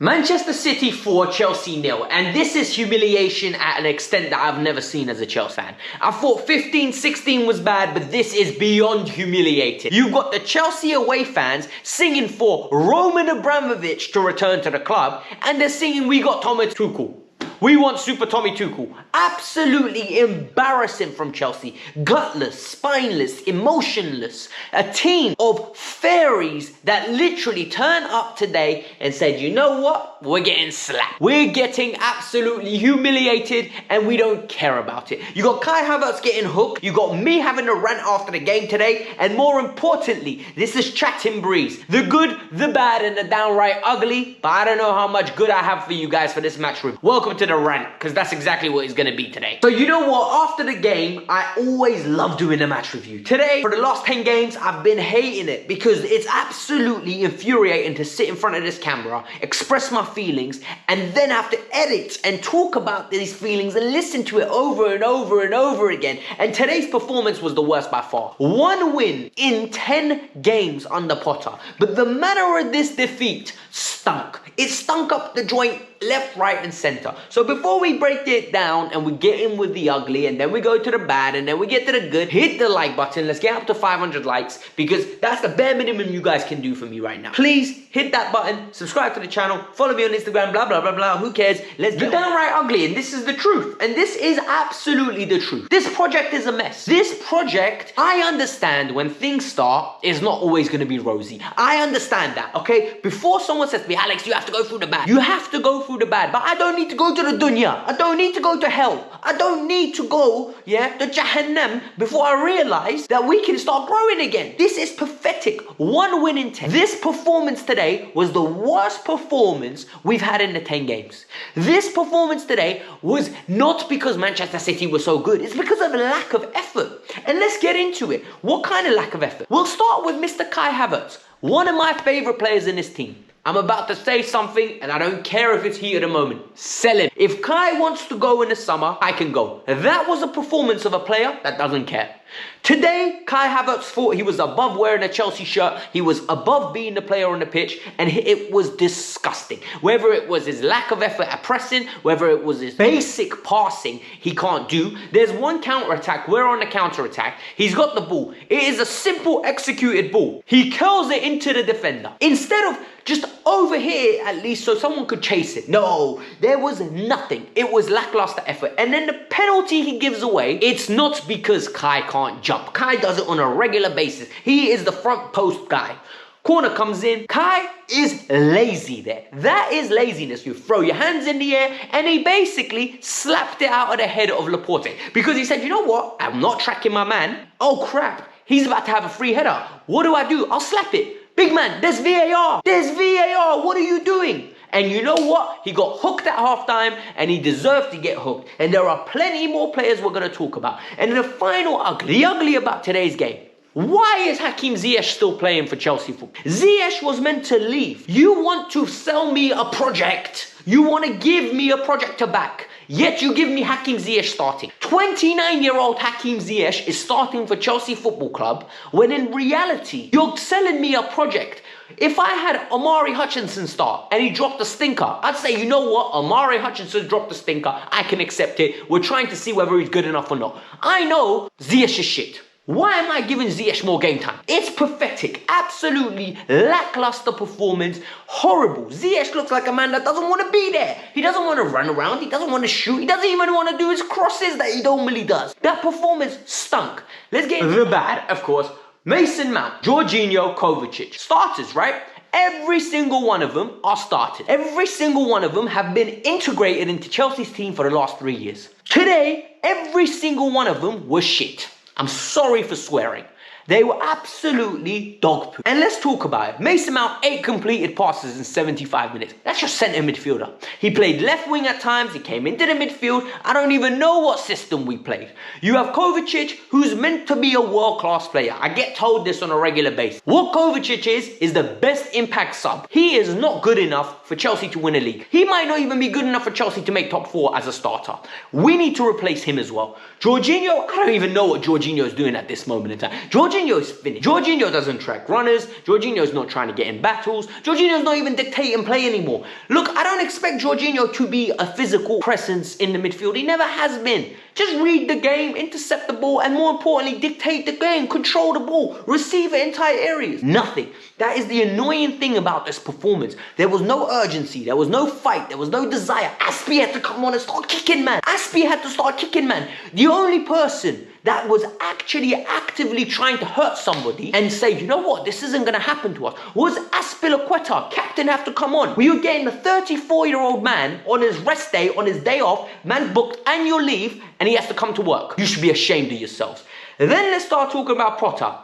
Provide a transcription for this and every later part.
Manchester City 4, Chelsea 0, and this is humiliation at an extent that I've never seen as a Chelsea fan. I thought 15-16 was bad, but this is beyond humiliating. You've got the Chelsea away fans singing for Roman Abramovich to return to the club, and they're singing "We got Thomas Tuchel. We want Super Tommy Tuchel." Absolutely embarrassing from Chelsea. Gutless, spineless, emotionless. A team of fairies that literally turned up today and said, you know what? We're getting slapped. We're getting absolutely humiliated and we don't care about it. You got Kai Havertz getting hooked. You got me having a rant after the game today. And more importantly, this is chatting breeze. The good, the bad, and the downright ugly. But I don't know how much good I have for you guys for this match review. Welcome to the rant, because that's exactly what it's going to be today. So you know what? After the game, I always love doing a match review. Today, for the last 10 games, I've been hating it because it's absolutely infuriating to sit in front of this camera, express my feelings, and then have to edit and talk about these feelings and listen to it over and over and over again. And today's performance was the worst by far. 1 win in 10 games under Potter. But the manner of this defeat stunk. It stunk up the joint left, right, and center. So before we break it down and we get in with the ugly and then we go to the bad and then we get to the good, hit the like button. Let's get up to 500 likes because that's the bare minimum you guys can do for me right now. Please hit that button, subscribe to the channel, follow me on Instagram, blah, blah, blah, blah. Who cares? Let's get downright ugly, and this is the truth. And this is absolutely the truth. This project is a mess. This project, I understand when things start, is not always going to be rosy. I understand that, okay? Before someone says to me, Alex, you have to go through the bad. You have to go through the bad, but I don't need to go to the dunya. I don't need to go to hell. I don't need to go, to Jahannam before I realize that we can start growing again. This is pathetic. 1 win in 10. This performance today was the worst performance we've had in the 10 games. This performance today was not because Manchester City was so good. It's because of a lack of effort. And let's get into it. What kind of lack of effort? We'll start with Mr. Kai Havertz, one of my favorite players in this team. I'm about to say something and I don't care if it's heat of the moment. Sell him. If Kai wants to go in the summer, I can go. That was a performance of a player that doesn't care. Today, Kai Havertz thought he was above wearing a Chelsea shirt. He was above being the player on the pitch, and it was disgusting. Whether it was his lack of effort at pressing, whether it was his basic passing he can't do. There's one counter-attack. We're on the counter-attack. He's got the ball. It is a simple executed ball. He curls it into the defender. Instead of just over here at least so someone could chase it. No, there was nothing. It was lackluster effort. And then the penalty he gives away, it's not because Kai can't jump. Kai does it on a regular basis. He is the front post guy. Corner comes in. Kai is lazy there. That is laziness. You throw your hands in the air, and he basically slapped it out of the head of Laporte because he said, you know what? I'm not tracking my man. Oh crap. He's about to have a free header. What do? I'll slap it. Big man, there's VAR. There's VAR. What are you doing? And you know what? He got hooked at halftime and he deserved to get hooked. And there are plenty more players we're going to talk about. And the final ugly, the ugly about today's game. Why is Hakim Ziyech still playing for Chelsea football? Ziyech was meant to leave. You want to sell me a project. You want to give me a project to back. Yet you give me Hakim Ziyech starting. 29-year-old Hakim Ziyech is starting for Chelsea Football Club when in reality, you're selling me a project. If I had Omari Hutchinson start and he dropped a stinker, I'd say, you know what? Omari Hutchinson dropped a stinker. I can accept it. We're trying to see whether he's good enough or not. I know Ziyech is shit. Why am I giving Ziyech more game time? It's pathetic. Absolutely lackluster performance. Horrible. Ziyech looks like a man that doesn't want to be there. He doesn't want to run around. He doesn't want to shoot. He doesn't even want to do his crosses that he normally does. That performance stunk. Let's get into the bad, of course. Mason Mount, Jorginho, Kovacic. Starters, right? Every single one of them are started. Every single one of them have been integrated into Chelsea's team for the last 3 years. Today, every single one of them was shit. I'm sorry for swearing. They were absolutely dog poo. And let's talk about it. Mason Mount, 8 completed passes in 75 minutes. That's your centre midfielder. He played left wing at times. He came into the midfield. I don't even know what system we played. You have Kovacic, who's meant to be a world-class player. I get told this on a regular basis. What Kovacic is the best impact sub. He is not good enough for Chelsea to win a league. He might not even be good enough for Chelsea to make top 4 as a starter. We need to replace him as well. Jorginho, I don't even know what Jorginho is doing at this moment in time. Jorginho Jorginho's finished. Jorginho doesn't track runners. Jorginho's not trying to get in battles. Jorginho's not even dictating play anymore. Look, I don't expect Jorginho to be a physical presence in the midfield. He never has been. Just read the game, intercept the ball, and more importantly, dictate the game, control the ball, receive it in tight areas. Nothing. That is the annoying thing about this performance. There was no urgency. There was no fight. There was no desire. Aspie had to come on and start kicking, man. Aspie had to start kicking, man. The only person that was actually actively trying to hurt somebody and say, you know what, this isn't going to happen to us, was Azpilicueta. Captain have to come on. We were getting a 34-year-old man on his rest day, on his day off, man booked annual leave, and he has to come to work. You should be ashamed of yourselves. And then let's start talking about Potter.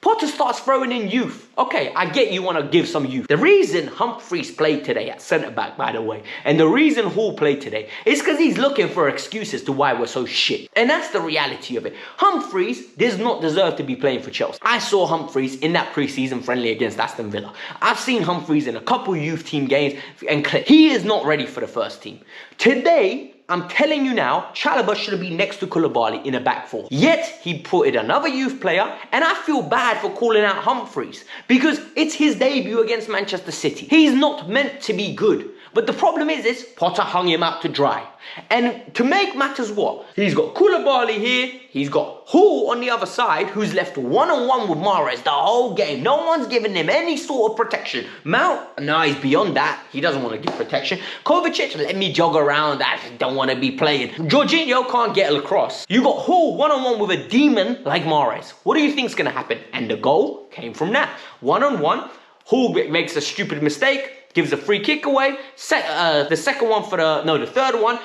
Potter starts throwing in youth. Okay, I get you want to give some youth. The reason Humphreys played today at centre-back, by the way, and the reason Hall played today is because he's looking for excuses to why we're so shit. And that's the reality of it. Humphreys does not deserve to be playing for Chelsea. I saw Humphreys in that pre-season friendly against Aston Villa. I've seen Humphreys in a couple youth team games, and he is not ready for the first team. Today, I'm telling you now, Chalobah should have been next to Koulibaly in a back four. Yet, he put in another youth player, and I feel bad for calling out Humphreys because it's his debut against Manchester City. He's not meant to be good. But the problem is Potter hung him out to dry. And to make matters what? He's got Koulibaly here, he's got Hall on the other side, who's left one-on-one with Mahrez the whole game. No one's giving him any sort of protection. Mount, no, he's beyond that. He doesn't want to give protection. Kovacic, let me jog around, I don't want to be playing. Jorginho can't get across. You got Hall one-on-one with a demon like Mahrez. What do you think's going to happen? And the goal came from that. One-on-one, Hall makes a stupid mistake, gives a free kick away. The second one the third one,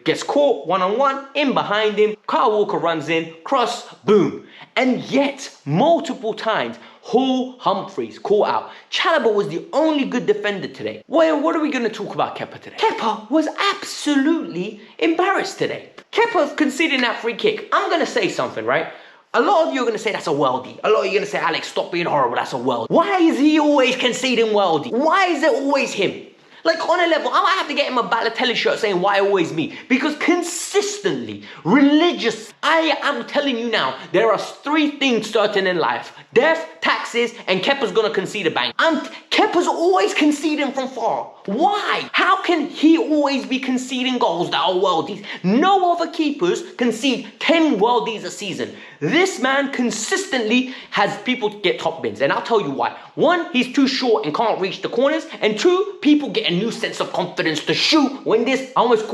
gets caught one-on-one, in behind him. Kyle Walker runs in, cross, boom. And yet, multiple times, Hall, Humphreys caught out. Chalobah was the only good defender today. Well, what are we going to talk about Kepa today? Kepa was absolutely embarrassed today. Kepa conceding that free kick. I'm going to say something, right? A lot of you are going to say that's a worldie. A lot of you are going to say, Alex, stop being horrible, that's a worldie. Why is he always conceding worldie? Why is it always him? Like, on a level, I might have to get him a Balotelli shirt saying, why always me? Because consistently, religious, I am telling you now, there are three things certain in life. Death, taxes, and Kepa's gonna concede a bang. Kepa's always conceding from far. Why? How can he always be conceding goals that are worldies? No other keepers concede 10 worldies a season. This man consistently has people get top bins, and I'll tell you why. One, he's too short and can't reach the corners, and two, people get a new sense of confidence to shoot when I almost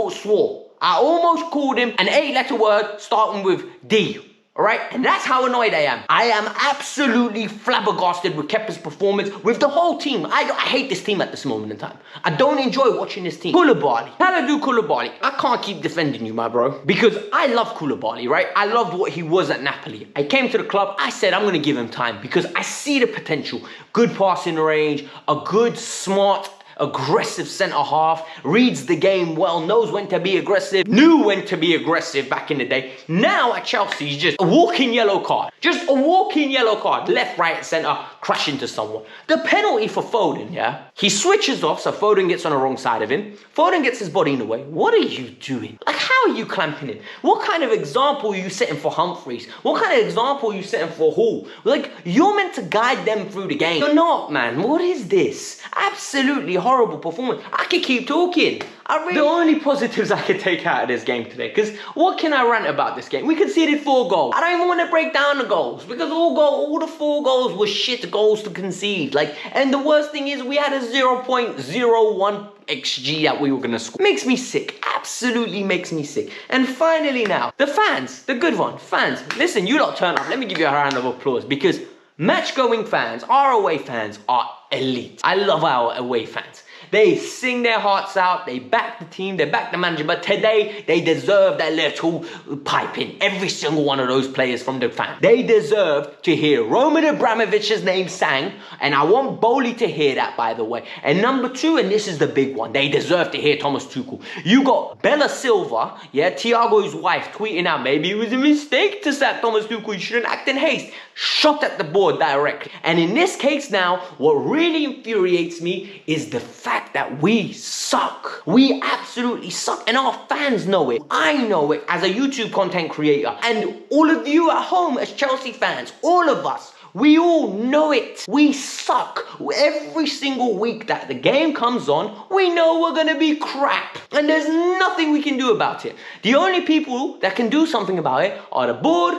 called him an 8-letter word starting with D. Alright? And that's how annoyed I am. I am absolutely flabbergasted with Kepa's performance, with the whole team. I hate this team at this moment in time. I don't enjoy watching this team. Koulibaly. Kalidou Koulibaly. I can't keep defending you, my bro. Because I love Koulibaly, right? I loved what he was at Napoli. I came to the club, I said I'm going to give him time because I see the potential. Good passing range, a good, smart, aggressive centre-half, reads the game well, knows when to be aggressive, knew when to be aggressive back in the day. Now at Chelsea, he's just a walking yellow card. Just a walking yellow card. Left, right, centre, crash into someone. The penalty for Foden, yeah? He switches off, so Foden gets on the wrong side of him. Foden gets his body in the way. What are you doing? Like, how are you clamping him? What kind of example are you setting for Humphreys? What kind of example are you setting for Hall? Like, you're meant to guide them through the game. You're not, man. What is this? Absolutely horrible performance. I could keep talking. The only positives I could take out of this game today, because what can I rant about this game? We conceded 4 goals. I don't even want to break down the goals, because all the 4 goals were shit goals to concede. Like, and the worst thing is we had a 0.01 XG that we were going to score. Makes me sick. Absolutely makes me sick. And finally now, the fans, the good one, fans. Listen, you lot turn up. Let me give you a round of applause, because match-going fans, our away fans are elite. I love our away fans. They sing their hearts out, they back the team, they back the manager, but today they deserve that little piping. Every single one of those players from the fan. They deserve to hear Roman Abramovich's name sang, and I want Bowley to hear that, by the way. And number 2, and this is the big one, they deserve to hear Thomas Tuchel. You got Bella Silva, yeah, Thiago's wife, tweeting out, maybe it was a mistake to sack Thomas Tuchel, you shouldn't act in haste. Shot at the board directly. And in this case now, what really infuriates me is the fact that we suck. We absolutely suck, and our fans know it. I know it as a YouTube content creator, and all of you at home as Chelsea fans, all of us, We all know it. We suck. Every single week that the game comes on, we know we're gonna be crap. And there's nothing we can do about it. The only people that can do something about it are the board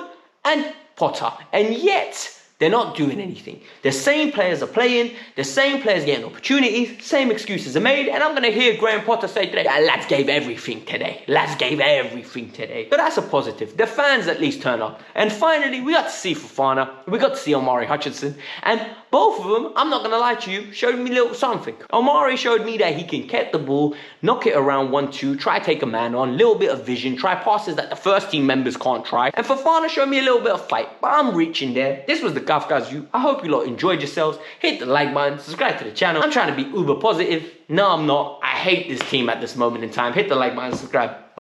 and Potter. And yet, they're not doing anything. The same players are playing, the same players getting opportunities, same excuses are made, and I'm going to hear Graham Potter say today, lads gave everything today. Lads gave everything today. So that's a positive. The fans at least turn up. And finally, we got to see Fofana, we got to see Omari Hutchinson, and both of them, I'm not going to lie to you, showed me a little something. Omari showed me that he can get the ball, knock it around 1-2, try take a man on, little bit of vision, try passes that the first team members can't try. And Fofana showed me a little bit of fight, but I'm reaching there. This was the Kavkas View. I hope you lot enjoyed yourselves. Hit the like button, subscribe to the channel. I'm trying to be uber positive. No, I'm not. I hate this team at this moment in time. Hit the like button, subscribe.